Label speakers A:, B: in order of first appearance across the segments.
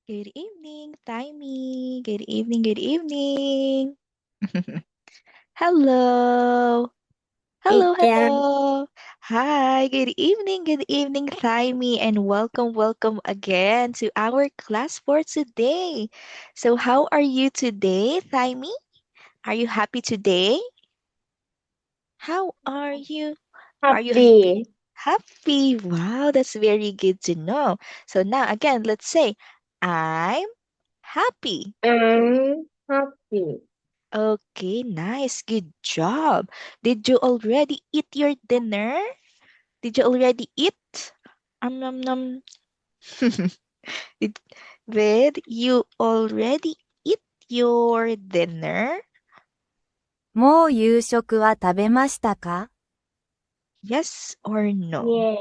A: Good evening, Taimi. Good evening, good evening. Hello. Hello,
B: Teacher,
A: hello. Hi, good evening, Taimi, and welcome again to our class for today. So, how are you today, Taimi? Are you happy today? How are you? Are you happy?
B: happy.
A: Happy. Wow, that's very good to know. So now again, let's say I'm happy.
B: I'm happy.
A: Okay, nice. Good job. Did you already eat your dinner? Did you already eat? Nom nom. Did, did you already eat your dinner?
C: もう夕食は食べましたか？
A: Yes or no?
B: Yes.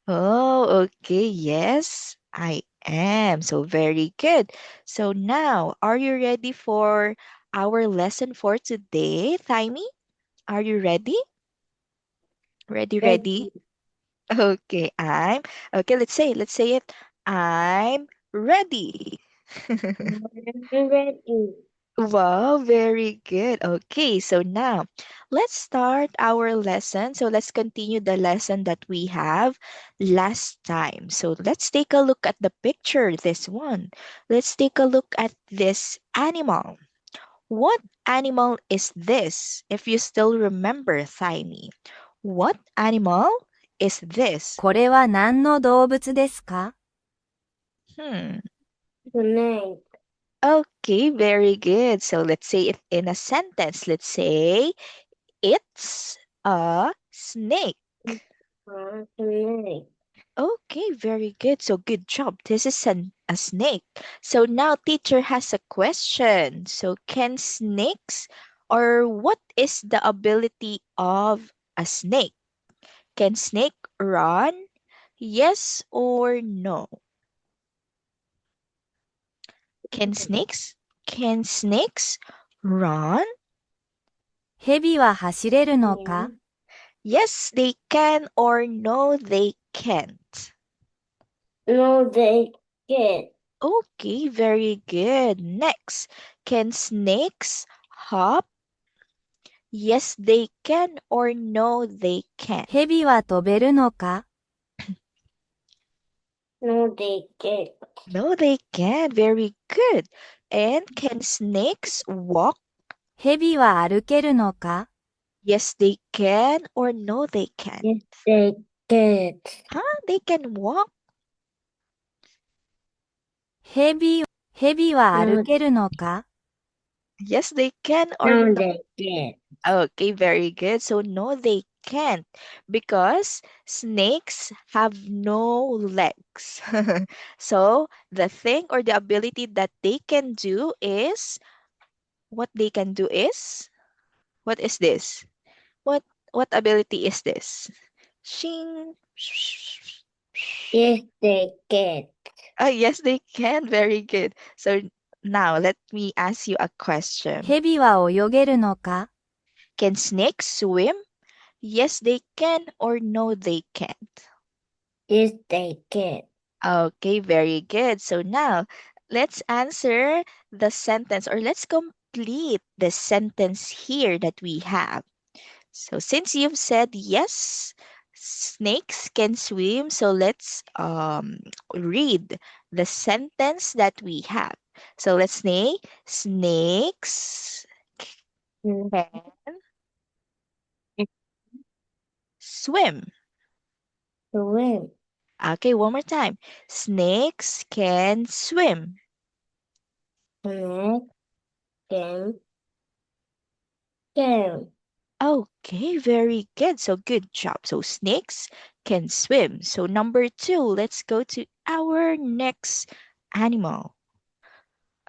A: Oh, okay. Yes, I am. So very good. So now, are you ready for our lesson for today, Thaimi? Are you ready? Ready, ready?
B: Ready.
A: Okay, let's say it. I'm ready.
B: I'm ready.
A: Wow, very good. Okay, so now let's start our lesson. So let's continue the lesson that we have last time. So let's take a look at the picture, this one. Let's take a look at this animal. What animal is this? If you still remember, Thyme, what animal is this?
C: これは何の動物ですか？
A: Hmm.
B: Tonight.
A: Okay, very good. So let's say it in a sentence. Let's say it's a snake.
B: Tonight.
A: Okay, very good. So good job. This is a snake. So now teacher has a question. So can snakes or what is the ability of a snake? Can snake run? Yes or no? Can snakes? Can snakes run?
C: 蛇は走れるのか？
B: Yeah.
A: Yes, they can or no, they can't.
B: No, they get.
A: Okay, very good. Next, can snakes hop? Yes, they can or no, they can.
C: 蛇は飛べるのか？
B: No, they get.
A: No, they can. Very good. And can snakes walk?
C: 蛇は歩けるのか？
A: Yes, they can or no, they can.
B: Yes, they get.
A: Huh? They can walk?
C: 蛇は歩
B: No,
C: けるのか？
A: Yes, they can or
B: no,
A: no.
B: they get.
A: Okay, very good. So no, they can't because snakes have no legs. So the thing or the ability that they can do is what they can do is what is this? What what ability is this? Shing.
B: Yes, they get.
A: Oh, yes, they can. Very good. So now let me ask you a question.
C: 蛇は泳げるのか？
A: Can snakes swim? Yes, they can or no, they can't.
B: Yes, they get.
A: Okay, very good. So now let's answer the sentence or let's complete the sentence here that we have. So since you've said yes, snakes can swim, so let's read the sentence that we have. So let's say snakes
B: Mm,
A: can swim.
B: swim.
A: Okay, one more time. Snakes can swim.
B: Connect. Can.
A: Okay, very good. So good job. So snakes can swim. So number two, let's go to our next animal.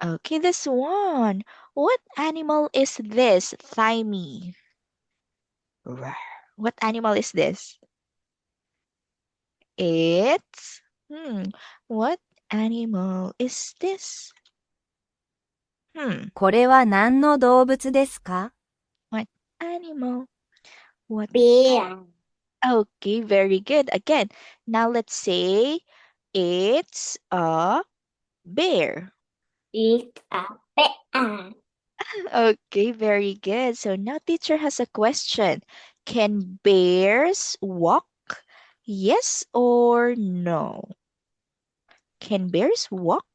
A: Okay, this one. What animal is this? Thymie. Rawr. What animal is this? It's what animal is this? Hmm.
C: これは何の動物ですか？
A: What animal? What
B: Bear.
A: Okay, very good. Again, now let's say it's a Bear.
B: It's a bear.
A: Okay, very good. So now teacher has a question. Can bears walk? Yes or no? Can bears walk?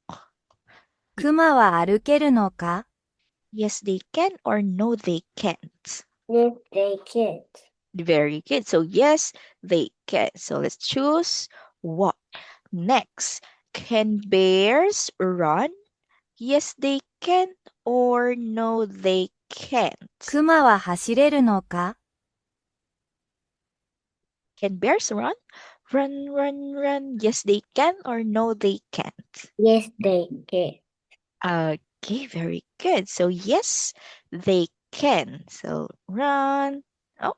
C: クマは歩けるのか
A: Yes, they can or no, they can't.
B: Yes, they can.
A: Very good. So yes, they can. So let's choose walk. Next, can bears run? Yes, they can or no, they can't.
C: クマは走れるのか
A: Can bears run? Run, run, run. Yes, they can or no, they can't.
B: Yes, they can.
A: Okay, very good. So yes, they can. So run. Oh,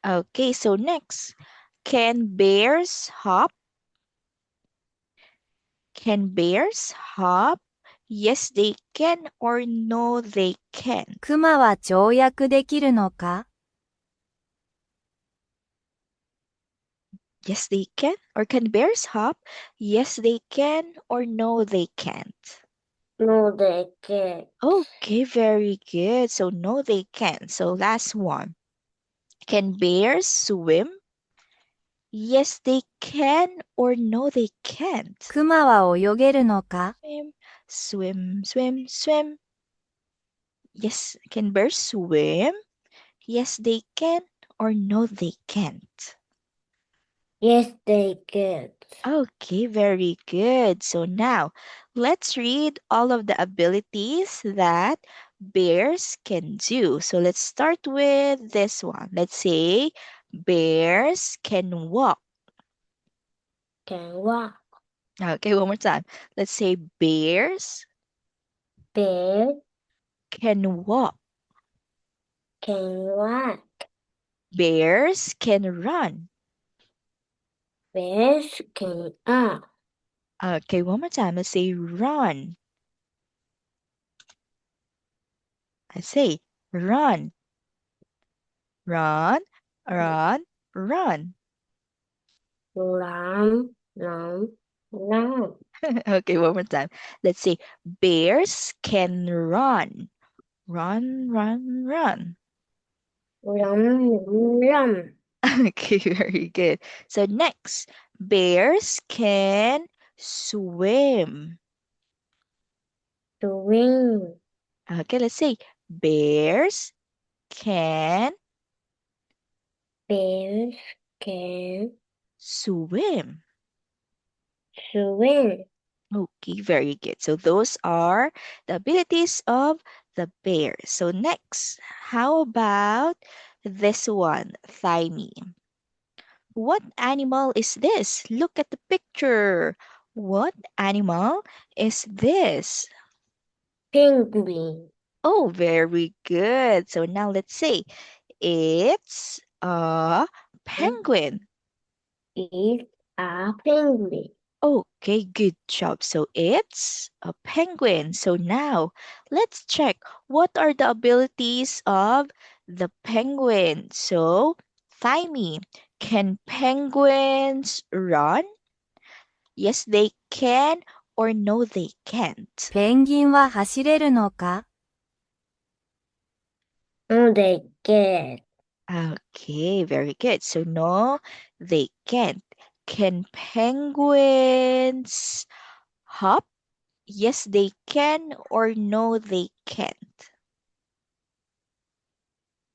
A: okay. So next, can bears hop? Can bears hop? Yes, they can or no, they can't.
C: クマは跳躍できるのか
A: Yes, they can. Or can bears hop? Yes, they can or no, they can't.
B: No, they can't.
A: Okay, very good. So no, they can't. So last one. Can bears swim? Yes, they can or no, they can't.
C: クマは泳げるのか
A: Swim, swim, swim, swim. Yes, can bears swim? Yes, they can or no, they can't.
B: Yes, they can.
A: Okay, very good. So now let's read all of the abilities that bears can do. So let's start with this one. Let's say bears can walk.
B: Can walk.
A: Okay, one more time. Let's say bears
B: Bear
A: can walk.
B: can walk.
A: Bears can run.
B: Bears can up.
A: Okay, one more time. Let's say run. I say run. Run, run, run.
B: Run, run, run.
A: Okay, one more time. Let's say bears can run. Run, run, run.
B: Run, run.
A: Okay, very good. So next, bears can swim.
B: Swing.
A: Okay, let's say bears can
B: Bears can
A: swim.
B: swim.
A: Okay, very good. So those are the abilities of the bear. So next, how about this one, Thymie? What animal is this? Look at the picture. What animal is this?
B: Penguin.
A: Oh, very good. So now let's say it's a penguin.
B: It's a penguin.
A: Okay, good job. So it's a penguin. So now let's check what are the abilities of the penguin. So, Thymie, can penguins run? Yes, they can or no, they can't.
C: ペンギンは走れるのか
B: No, they can't.
A: Okay, very good. So no, they can't. Can penguins hop? Yes, they can or no, they can't.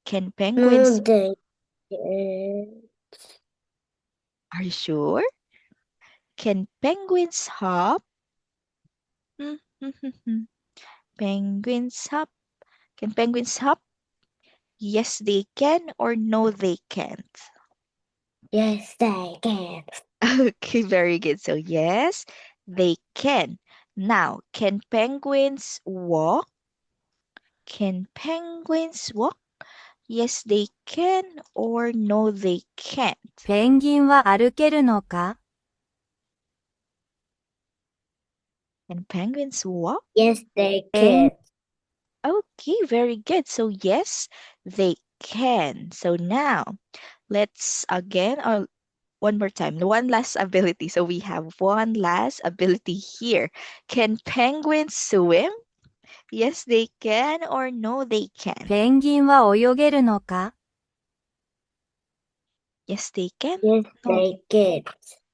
A: Can
B: No,
A: penguins,
B: they can't.
A: are you sure? Can penguins hop? Penguins hop. Can penguins hop? Yes, they can or no, they can't.
B: Yes, they can.
A: Okay, very good. So yes, they can. Now, can penguins walk? Can penguins walk? Yes, they can or no, they can't.
C: ペンギンは歩けるのか
A: Can penguins walk?
B: Yes, they
C: Peng-
B: can.
A: Okay, very good. So yes, they can. So now, let's again one more time. One last ability. So we have one last ability here. Can penguins swim? Yes, they can, or no, they can.
C: ペンギンは泳げるのか
A: Yes, they can.
B: Yes,
A: No.
B: they can.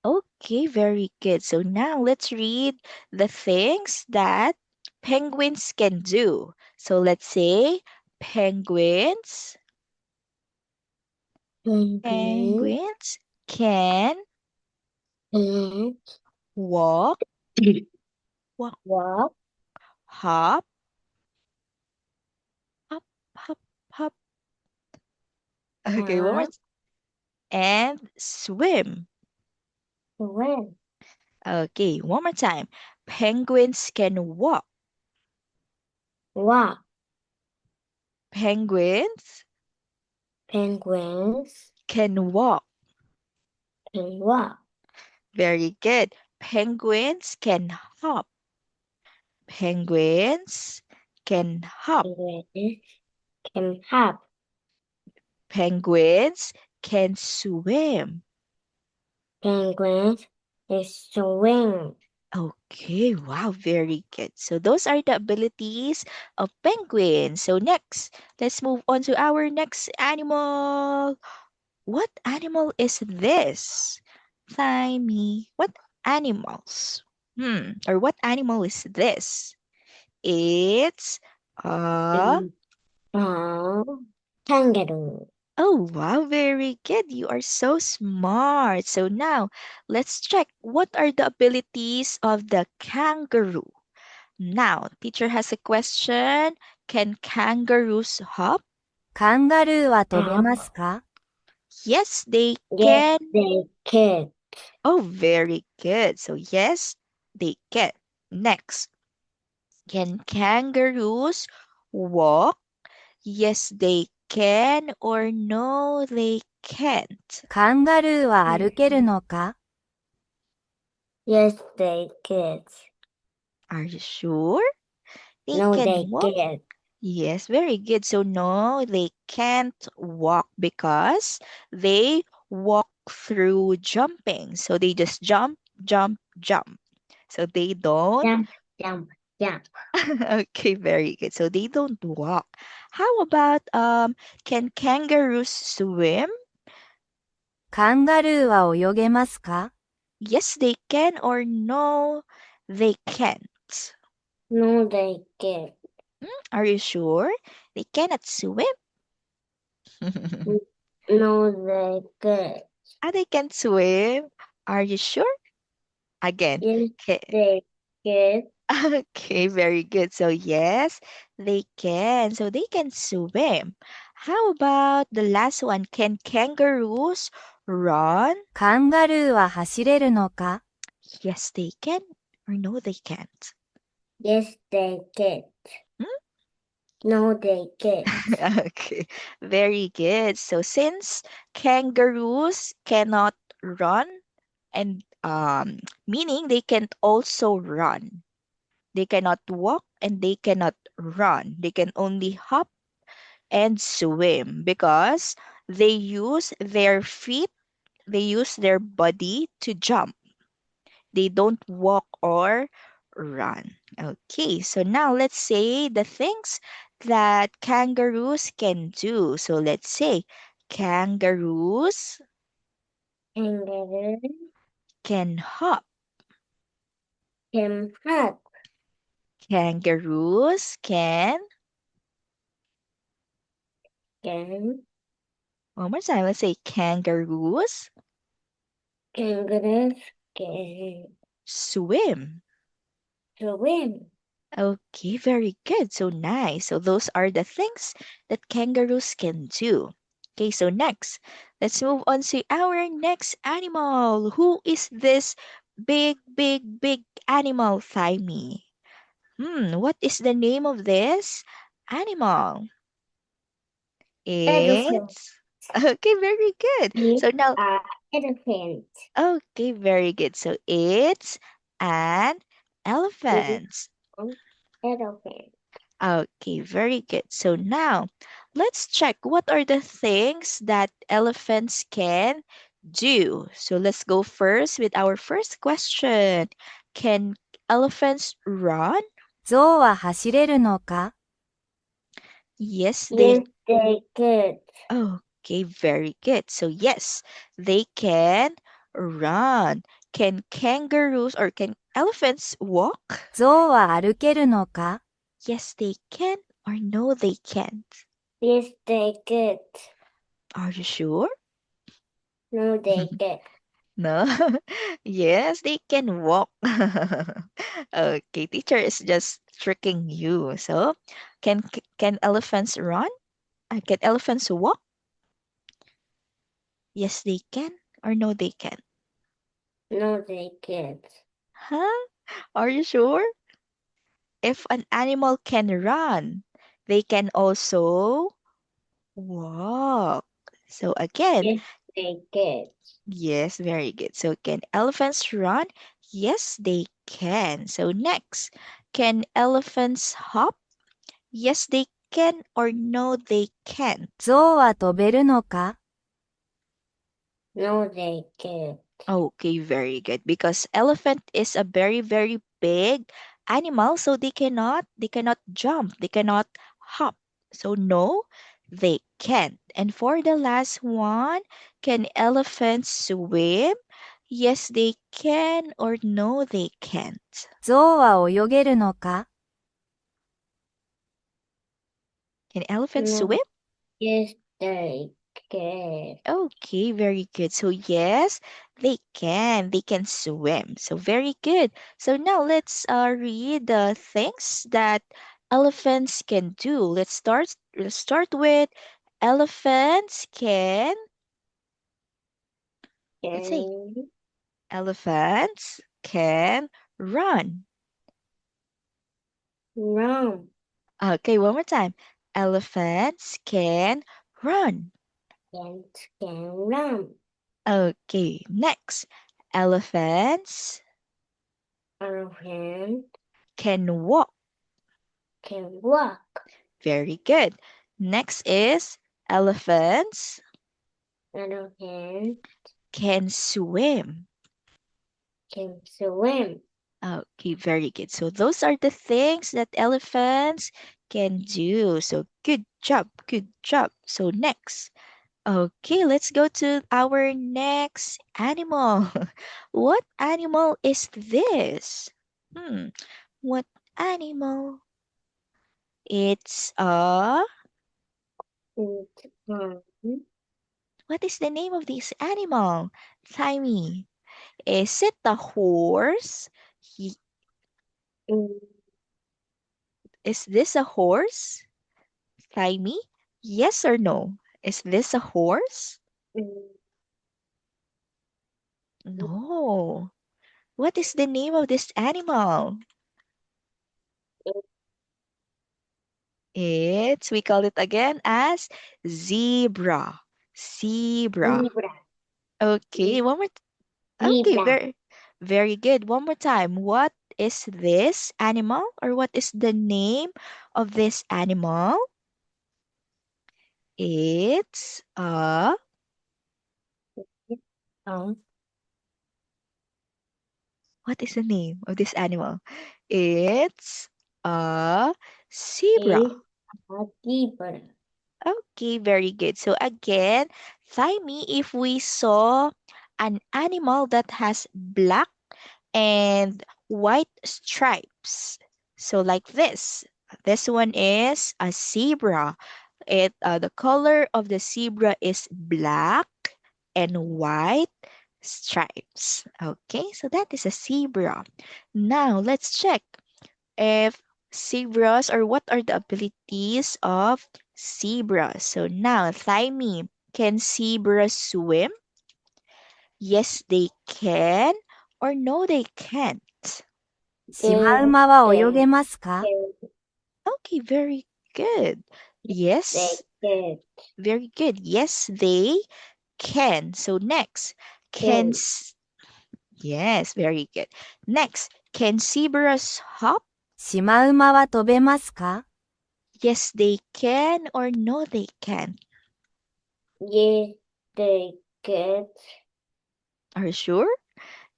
A: Okay, very good. So now let's read the things that penguins can do. So let's say penguins
B: Penguin
A: penguins can
B: can
A: walk,
B: walk,
A: hop, hop, hop, hop. Okay, one more
B: hop,
A: and swim.
B: swim,
A: Okay, one more time. Penguins can walk.
B: walk.
A: Penguins
B: Penguins
A: can walk.
B: can walk.
A: Very good. Penguins can hop. Penguins can hop.
B: Penguins can hop.
A: Penguins can swim.
B: Penguins is swim.
A: Okay, wow, very good. So those are the abilities of penguins. So next, let's move on to our next animal. What animal is this? Tiny. What animals? Or what animal is this? It's a
B: Kangaroo.
A: Oh, wow, very good. You are so smart. So now, let's check what are the abilities of the kangaroo. Now, teacher has a question. Can kangaroos hop?
C: カンガルーは飛べますか
A: Yes, they
B: Yes,
A: can.
B: they can.
A: Oh, very good. So yes, they can. Next, can kangaroos walk? Yes, they can, or no, they can't.
C: カンガルーは歩けるのか
B: Yes, they can.
A: Are you sure? They
B: No,
A: can
B: they
A: walk?
B: can't.
A: Yes, very good. So no, they can't walk because they walk through jumping. So they just jump, jump, jump. So they don't.
B: Jump, jump, jump.
A: Okay, very good. So they don't walk. How about can kangaroos swim?
C: カンガルーは泳げますか
A: Yes, they can, or no, they can't.
B: No, they can't.
A: Are you sure? They cannot swim.
B: No, they can't.
A: They can swim. Are you sure? Again.
B: Yes,
A: Okay.
B: they can.
A: Okay, very good. So yes, they can. So they can swim. How about the last one? Can kangaroos run?
C: カンガルーは走れるのか
A: Yes, they can. Or no, they can't.
B: Yes, they can.
A: Hmm?
B: No, they can't.
A: Okay, very good. So since kangaroos cannot run, and meaning they can also run. They cannot walk and they cannot run. They can only hop and swim because they use their feet, they use their body to jump. They don't walk or run. Okay, so now let's say the things that kangaroos can do. So let's say kangaroos
B: Kangaroo
A: can hop.
B: can hop.
A: Kangaroos can,
B: Can
A: one more time, let's say kangaroos
B: kangaroos can
A: swim.
B: swim.
A: Okay, very good. So nice. So those are the things that kangaroos can do. Okay, so next, let's move on to our next animal. Who is this big, big, big animal, Thymie? What is the name of this animal?
B: Elephant.
A: It's okay, very good.
B: It's
A: So now,
B: elephant.
A: okay, very good. So it's an
B: It's
A: elephant.
B: an elephant.
A: Okay, very good. So now let's check what are the things that elephants can do? So let's go first with our first question. Can elephants run?
C: 象は走れるのか
A: Yes,
B: Yes,
A: they.
B: they could.
A: Okay, very good. So yes, they can run. Can kangaroos or can elephants walk?
C: 象は歩けるのか
A: Yes, they can or no, they can't.
B: Yes, they could.
A: Are you sure?
B: No, they could.
A: No. Yes, they can walk. Okay, teacher is just tricking you. So, can elephants run? Can elephants walk? Yes, they can or no, they can.
B: No, they could.
A: Huh? Are you sure? If an animal can run, they can also walk. So again,
B: Yes, they could.
A: yes, very good. So can elephants run? Yes, they can. So next, can elephants hop? Yes, they can or no, they can't.
C: 象は飛べるのか
B: No, they could.
A: Okay, very good. Because elephant is a very, very big animal, so they cannot jump, they cannot hop. So no, they can't. And for the last one, can elephants swim? Yes, they can or no, they can't.
C: 象は泳げるのか
A: Can elephants
B: No,
A: swim?
B: yes, they could.
A: Okay, very good. So yes, they can. They can swim. So very good. So now let's read the things that elephants can do. Let's start with elephants can. Let's say
B: Can
A: elephants can run.
B: run.
A: Okay, one more time. Elephants can run.
B: Can run.
A: Okay, next. Elephants
B: Elephant
A: can walk.
B: can walk.
A: Very good. Next is elephants
B: Elephant
A: can swim.
B: can swim.
A: Okay, very good. So those are the things that elephants can do. So good job, good job. So next. Okay, let's go to our next animal. What animal is this? What animal? It's
B: It can
A: what is the name of this animal? Timey. Is it a horse? He,
B: mm,
A: is this a horse? Timey? Yes or no? Is this a horse?
B: mm,
A: No. What is the name of this animal?
B: it
A: We call it again as zebra. Zebra.
B: zebra.
A: Okay, one more. Okay,
B: Zebra.
A: very good. One more time. What is this animal or what is the name of this animal? It's a
B: Um,
A: what is the name of this animal? It's a zebra.
B: is a zebra.
A: Okay, very good. So again, Thymie, if we saw an animal that has black and white stripes, so like this one is a zebra. The color of the zebra is black and white stripes. Okay, so that is a zebra. Now let's check if zebras or what are the abilities of zebras. So now, Thymie, can zebras swim? Yes, they can, or no, they can't.
C: シマウマは泳げますか
B: Can
A: Okay, very good.
B: they
A: Yes,
B: can
A: very good. Yes, they can. So next, can
B: can
A: s- yes, very good. Next, can zebras hop?
C: シマウマは飛べますか
A: Yes, they can, or no, they can.
B: yes they can
A: Are you sure?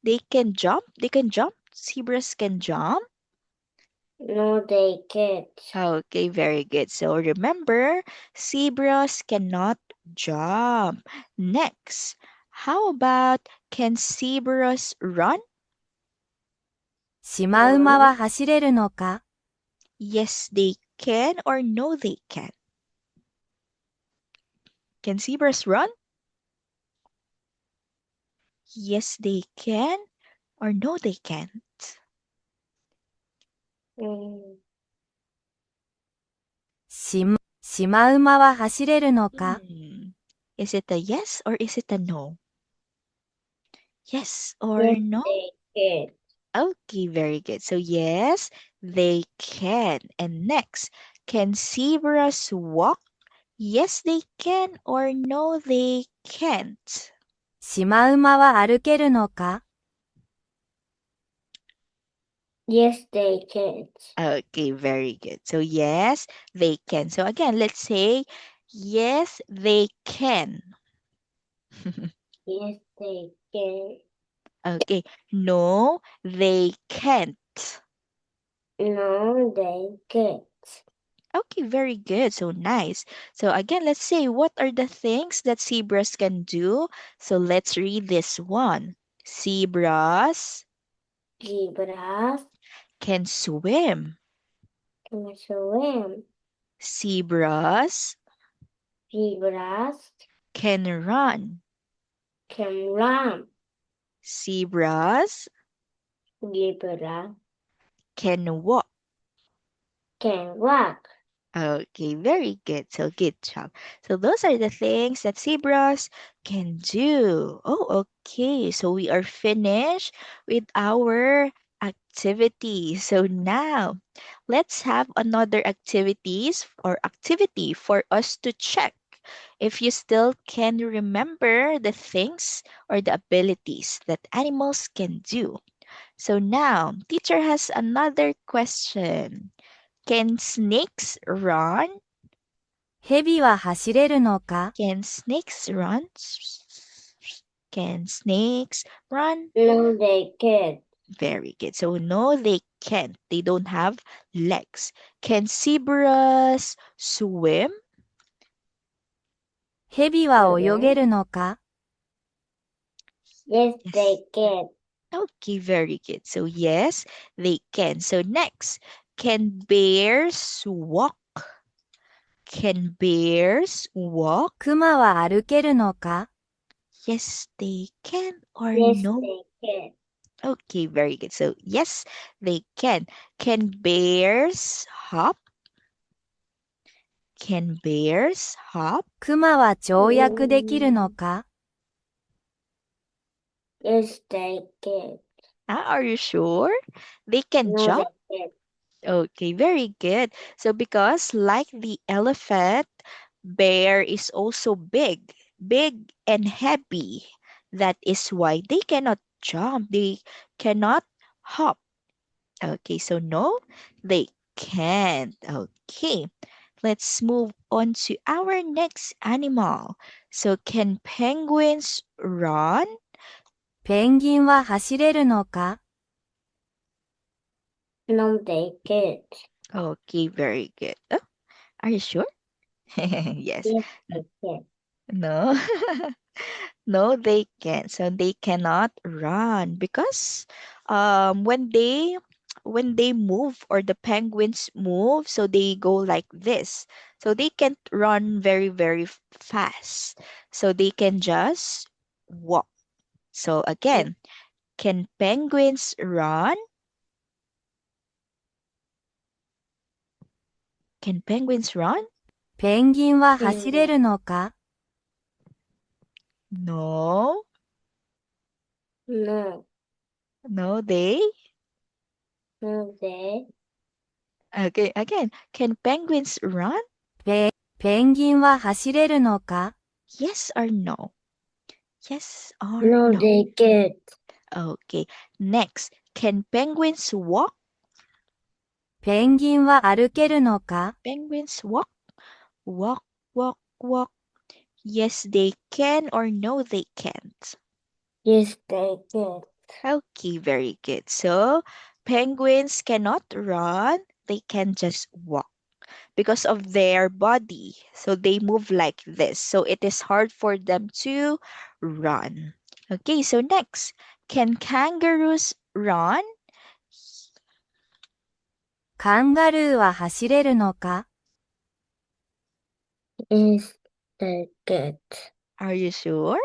A: They can jump? They can jump? Zebras can jump?
B: No, they can't.
A: Okay, very good. So remember, zebras cannot jump. Next, how about can zebras run?
C: シマウマは走れるのか
A: Yes, they can or no, they can. Can zebras run? Yes, they can or no, they can't.
B: Mm,
C: シマウマは走れるのか
A: Is it a yes or is it a no? Yes or
B: yes,
A: no?
B: they can.
A: Okay, very good. So yes, they can. And next, can zebras walk? Yes, they can or no, they can't.
C: シマウマは歩けるのか
B: Yes, they can't.
A: Okay, very good. So yes, they can. So again, let's say yes, they can.
B: Yes, they can.
A: Okay, no, they can't.
B: No, they can't.
A: Okay, very good. So nice. So again, let's say what are the things that zebras can do? So let's read this one. Zebras
B: Zebras
A: can swim.
B: can swim.
A: Zebras
B: Zebras
A: can run.
B: can run.
A: Zebras
B: Zebras
A: can walk.
B: can walk.
A: Okay, very good. So good job. So those are the things that zebras can do. Oh, okay. So we are finished with our activity. So now let's have another activity for us to check if you still can remember the things or the abilities that animals can do. So now teacher has another question. Can snakes run?
C: ヘビは走れるのか
A: Can snakes run? Can snakes run?
B: No, they can't.
A: Very good. So no, they can't. They don't have legs. Can zebras swim?
C: ヘビは泳げるのか
B: Yes,
A: Yes.
B: they can.
A: Okay, very good. So yes, they can. So next, can bears walk? Can bears walk?
C: クマは歩けるのか
A: Yes, they can or
B: Yes,
A: no?
B: they can.
A: Okay, very good. So, yes, they can. Can bears hop? Can bears hop?
C: クマは跳躍できるのか
B: Yes, they can.
A: Are you sure? They can
B: No,
A: jump?
B: they can't.
A: Okay, very good. So, because like the elephant, bear is also big and heavy. That is why they cannot jump. They cannot hop. Okay, so no, they can't. Okay, let's move on to our next animal. So, can penguins run?
C: ペンギンは走れるのか
B: No, they can't.
A: Okay, very good. Oh, are you sure? Yes.
B: Yes, they can.
A: No. No, they can't. So they cannot run because when they move or the penguins move, so they go like this. So they can't run very, very fast. So they can just walk. So again, can penguins run? Can penguins run?
C: ペンギンは走れるのか
A: No.
B: No,
A: No, they.
B: no, they.
A: Okay, again, can penguins run?
C: ペンギンは走れるのか
A: Yes or no? Yes or
B: No,
A: no?
B: they can't.
A: Okay. Next, can penguins walk?
C: ペンギンは歩けるのか
A: Penguins walk? Walk, walk, walk. Yes, they can or no, they can't.
B: Yes, they can.
A: Okay, very good. So, penguins cannot run, they can just walk because of their body. So, they move like this. So, it is hard for them to run. Okay, so next, can kangaroos run?
C: カンガルーは走れるのか
B: Yes, they can.
A: Are you sure?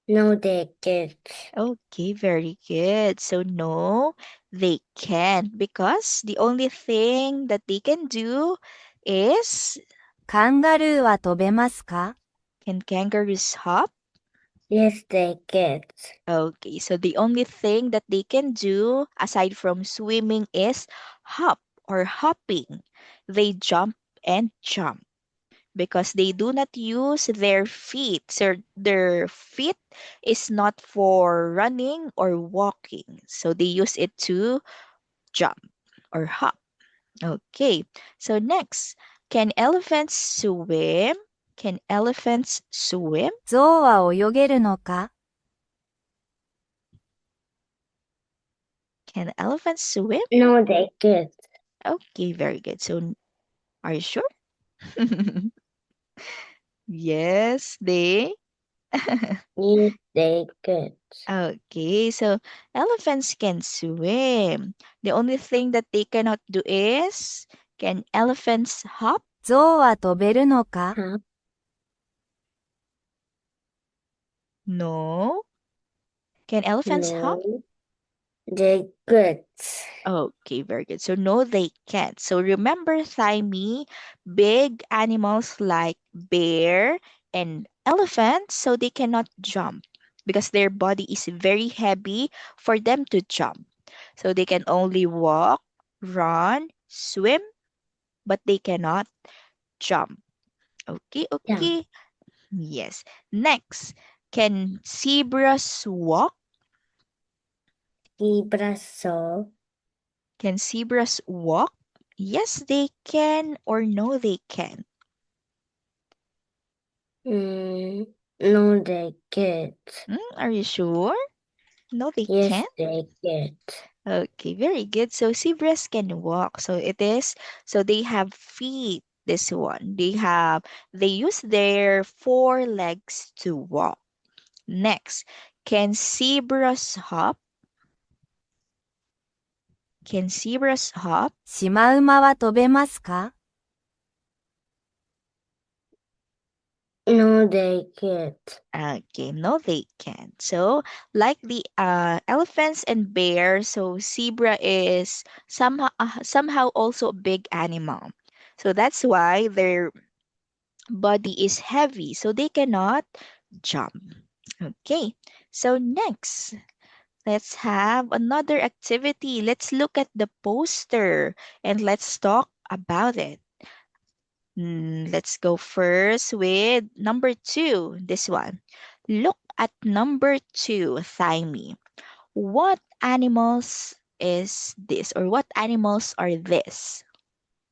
B: No, they can't.
A: Okay, very good. So, no, they can't because the only thing that they can do is
C: カンガルーは飛べますか
A: can kangaroos hop?
B: Yes, they can't.
A: Okay, so the only thing that they can do aside from swimming is hop or hopping. They jump and jump because they do not use their feet. So their feet is not for running or walking. So they use it to jump or hop. Okay, so next, can elephants swim? Can elephants swim?
C: 象は泳げるのか
A: Can elephants swim?
B: No, they can't.
A: Okay, very good. So, are you sure? Yes, they.
B: Yes, they can't.
A: Okay, so elephants can swim. The only thing that they cannot do is, can elephants hop?
C: 象は飛べるのか
B: Huh?
A: No. Can elephants hop?
B: No, they can't.
A: Okay, very good. So no, they can't. So remember, Thymie, big animals like bear and elephant, so they cannot jump because their body is very heavy for them to jump. So they can only walk, run, swim, but they cannot jump. Okay,
B: Yeah,
A: okay. Yes. Next, can zebras walk?
B: zebra saw.
A: Can zebras walk? Yes, they can, or no, they can.
B: No, they can't.
A: Are you sure? No, they
B: Yes,
A: can't.
B: they can't.
A: Okay, very good. So zebras can walk. So it is, so they have feet. This one. They use their four legs to walk. Next, can zebras hop? Can zebras hop?
C: シマウマは飛べますか
B: No, they can't.
A: Okay, no, they can't. So, like the elephants and bears, so zebra is somehow also a big animal. So that's why their body is heavy, so they cannot jump. Okay, so next, let's have another activity. Let's look at the poster and let's talk about it. Let's go first with number 2, this one. Look at number 2, Thymie. What animals is this, or what animals are this?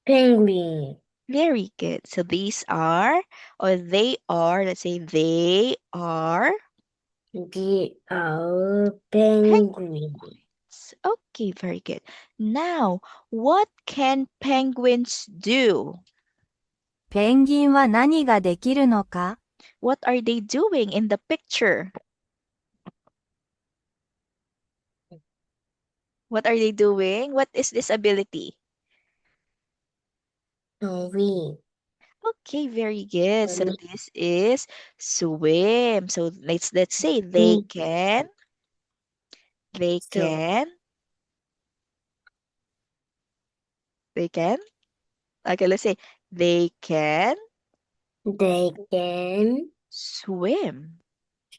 B: Penguin.
A: Very good. So these are, or they are, let's say they are
B: They are penguin.
A: penguins. Okay, very good. Now, what can penguins do?
C: ペンギンは何ができるのか
A: What are they doing in the picture? What are they doing? What is this ability?
B: Swim.
A: Okay, very good. So
B: Um,
A: this is swim. So let's say
B: mm,
A: they
B: So
A: can they can. Okay, let's say they can
B: they can
A: swim.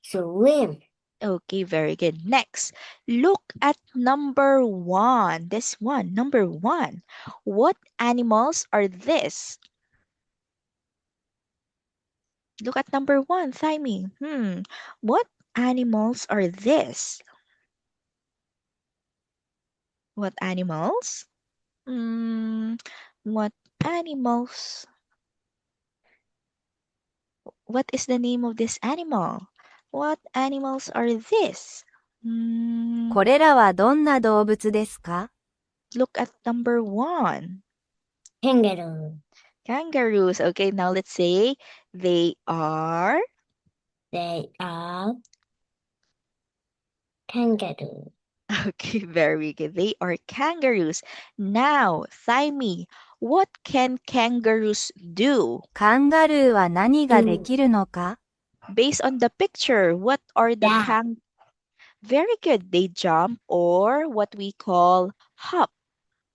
B: swim.
A: Okay, very good. Next, look at number 1. This one, number 1. What animals are this? Look at number 1, Thymie. What animals are this? What animals? Hmm, what animals? What is the name of this animal? What animals are this? Hmm,
C: これらはどんな動物ですか？
A: look at number 1.
B: Kangaroo.
A: Kangaroos. Okay, now let's say they are.
B: They are kangaroo.
A: Okay, very good. They are kangaroos. Now, Thyme, what can kangaroos do?
C: カンガルーは何がで
B: Mm.
C: きるのか？
A: Based on the picture, what are the
B: Yeah.
A: Very good. They jump or what we call hop.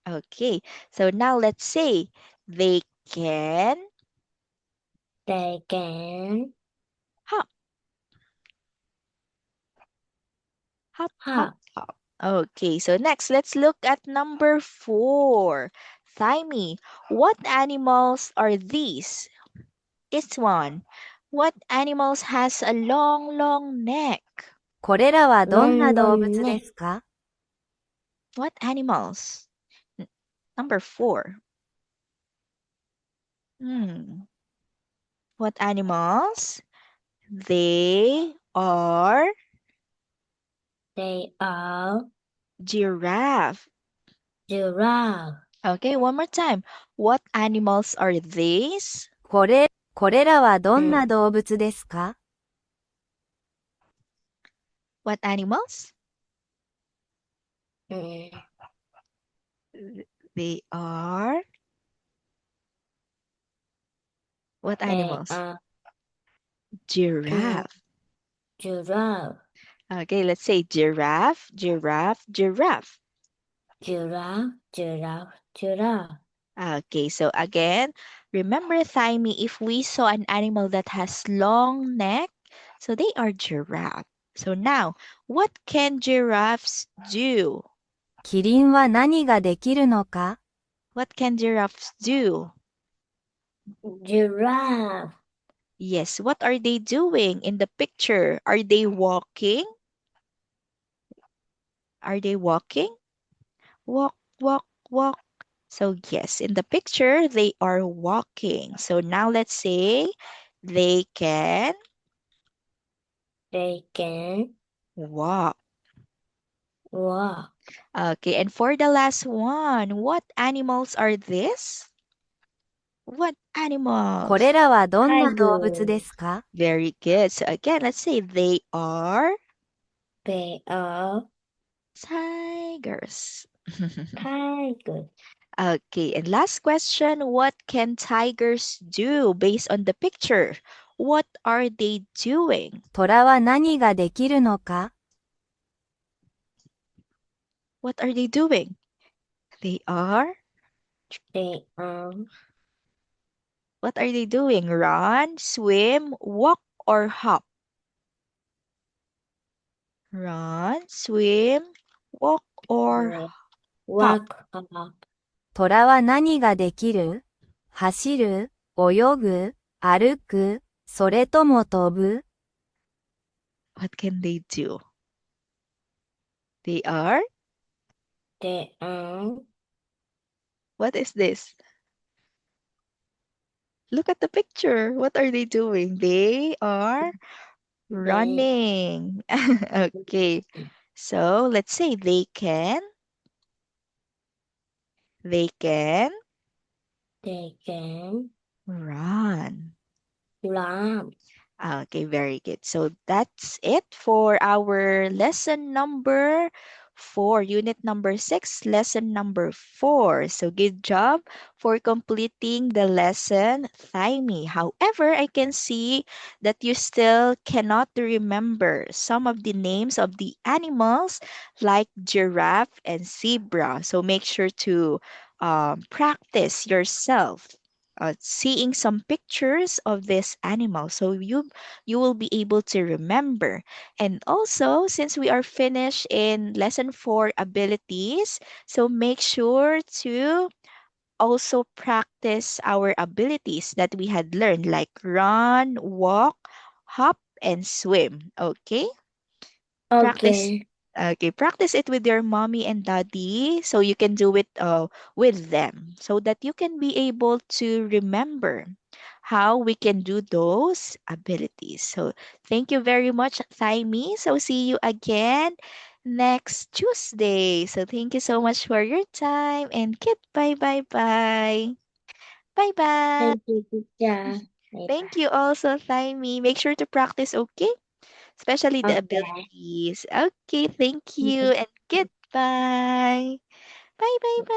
A: Okay, so now let's say they can
B: They can
A: hop, hop, hop,
B: hop.
A: hop. Okay, so next, let's look at number 4. Thyme, what animals are these? This one. What animals has a long, long neck?
C: これらはどん
B: Long,
C: な動
B: long
C: 物で
B: neck.
C: すか？
A: What animals? Number 4. Hmm. What animals? They are
B: They are
A: giraffe.
B: giraffe.
A: Okay, one more time. What animals are these?
C: これらはどんな動物ですか？
A: What animals?
B: Mm.
A: They are what
B: They
A: animals?
B: are
A: Giraffe.
B: giraffe.
A: Okay, let's say giraffe, giraffe, giraffe.
B: Giraffe, giraffe, giraffe.
A: Okay, so again, remember Thyme, if we saw an animal that has long neck, so they are giraffe. So now, what can giraffes do?
C: キリンは何ができるのか？
A: What can giraffes do?
B: Giraffe.
A: Yes, what are they doing in the picture? Are they walking? Are they walking? Walk, walk, walk. So yes, in the picture, they are walking. So now let's say they can
B: They can
A: walk.
B: walk.
A: Okay, and for the last one, what animals are this? What
C: こ
A: animals?
C: れらはどんな動物
B: Tiger.
C: ですか？
A: Very good. So again, let's say they are
B: They are
A: tigers.
B: tiger.
A: Okay, and last question, what can tigers do based on the picture? What are they doing?
C: トラは何ができるのか？
A: What are they doing? They are
B: They are
A: What are they doing? Run, swim, walk, or hop? Run, swim, walk, or hop?
B: walk up.
C: トラは何ができる？走る？泳ぐ？歩く？それとも飛ぶ？
A: What can they do? They are
B: They are
A: What is this? Look at the picture. What are they doing? They are
B: they
A: running. Okay. So let's say they can
B: they can
A: run.
B: run.
A: Okay, very good. So that's it for our lesson number 4, unit number 6, lesson number 4. So good job for completing the lesson, Thyme. However, I can see that you still cannot remember some of the names of the animals like giraffe and zebra. So make sure to practice yourself. Seeing some pictures of this animal so you will be able to remember. And also, since we are finished in lesson 4 abilities, so make sure to also practice our abilities that we had learned, like run, walk, hop, and swim. Okay? Practice.
B: Okay.
A: Okay, practice it with your mommy and daddy so you can do it with them so that you can be able to remember. how we can do those abilities. So thank you very much, Thaimi. So see you again next Tuesday. So thank you so much for your time and goodbye, bye bye. Bye bye.
B: Thank you, teacher. Bye
A: Thank
B: bye.
A: you also, Thaimi. Make sure to practice, okay? Especially the
B: Okay.
A: abilities. Okay, thank you and goodbye. Bye bye bye.